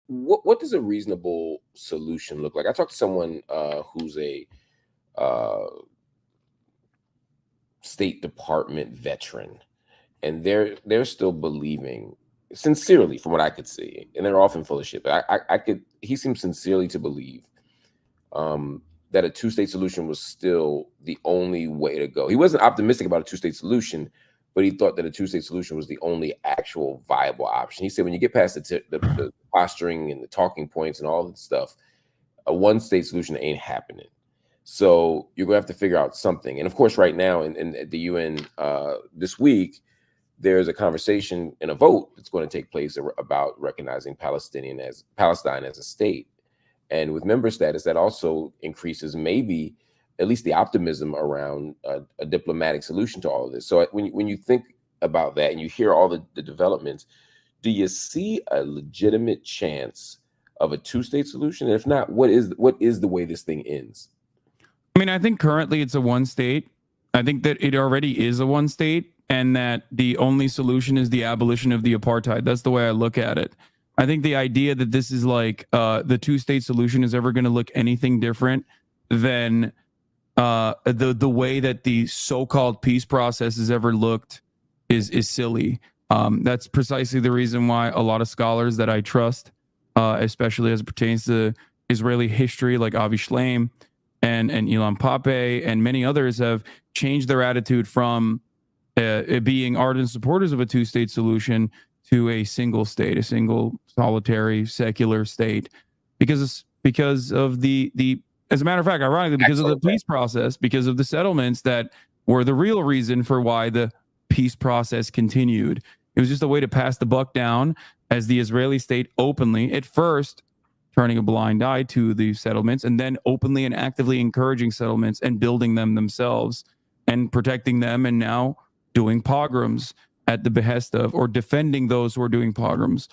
what does a reasonable solution look like? I talked to someone who's a uh, State Department veteran, and they're still believing sincerely, from what I could see, and they're often full of shit. But I could he seems sincerely to believe that a two-state solution was still the only way to go. He wasn't optimistic about a two-state solution, but he thought that a two-state solution was the only actual viable option. He said when you get past the posturing and the talking points and all that stuff, a one-state solution ain't happening. So you're gonna have to figure out something. And of course, right now in at the UN this week, there's a conversation and a vote that's going to take place about recognizing Palestine as a state. And with member status, that also increases maybe at least the optimism around a diplomatic solution to all of this. So when you think about that and you hear all the developments, do you see a legitimate chance of a two-state solution? And if not, what is the way this thing ends? I mean, I think currently it's a one state. I think that it already is a one state, and that the only solution is the abolition of the apartheid. That's the way I look at it. I think the idea that this is like the two-state solution is ever going to look anything different than the way that the so-called peace process has ever looked is silly. That's precisely the reason why a lot of scholars that I trust, especially as it pertains to Israeli history, like Avi Shlaim and Ilan Pape and many others, have changed their attitude from being ardent supporters of a two-state solution to a single state, a single solitary secular state, because of the as a matter of fact, ironically, because of the peace process, because of the settlements that were the real reason for why the peace process continued. It was just a way to pass the buck down as the Israeli state openly, at first, turning a blind eye to the settlements, and then openly and actively encouraging settlements and building them themselves and protecting them, and now doing pogroms at the behest of, or defending those who are doing pogroms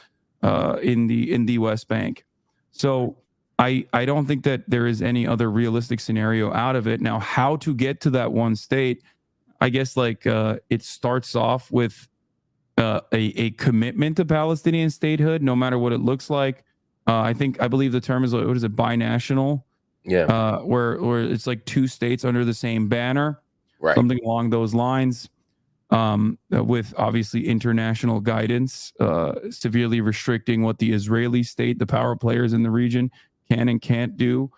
in the West Bank. So I don't think that there is any other realistic scenario out of it. Now, how to get to that one state, I guess it starts off with a commitment to Palestinian statehood, no matter what it looks like. I believe the term is, what is it, binational? Yeah. Where it's like two states under the same banner, right? Something along those lines. With obviously international guidance, severely restricting what the Israeli state, the power players in the region, can and can't do.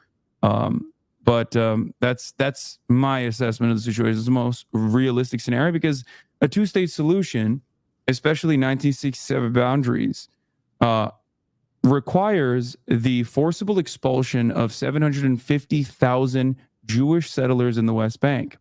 But that's my assessment of the situation. It's the most realistic scenario, because a two-state solution, especially 1967 boundaries, requires the forcible expulsion of 750,000 Jewish settlers in the West Bank.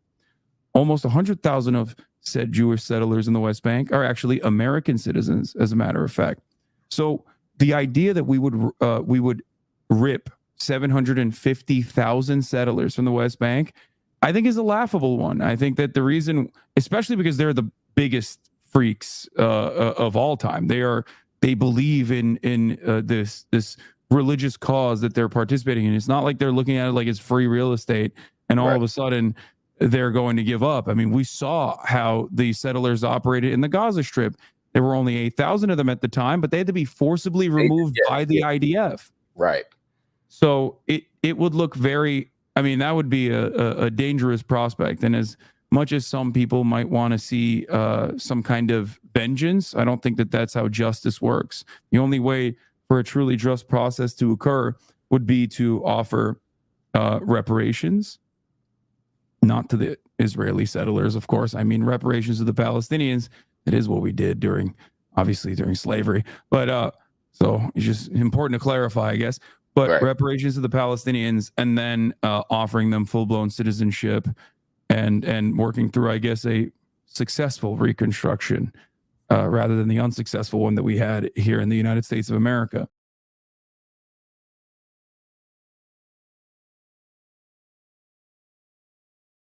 Almost 100,000 of said Jewish settlers in the West Bank are actually American citizens, as a matter of fact. So the idea that we would rip 750,000 settlers from the West Bank, I think, is a laughable one. I think that the reason, especially because they're the biggest freaks of all time, they believe in this religious cause that they're participating in. It's not like they're looking at it like it's free real estate, and all of a sudden they're going to give up. I mean, we saw how the settlers operated in the Gaza Strip. There were only 8,000 of them at the time, but they had to be forcibly removed by the IDF. Right. So it would look very, I mean, that would be a dangerous prospect. And as much as some people might want to see some kind of vengeance, I don't think that that's how justice works. The only way for a truly just process to occur would be to offer reparations, not to the Israeli settlers, of course. I mean, reparations to the Palestinians. It is what we did during slavery. But so it's just important to clarify, I guess. But reparations to the Palestinians, and then offering them full-blown citizenship, and working through, I guess, a successful reconstruction rather than the unsuccessful one that we had here in the United States of America.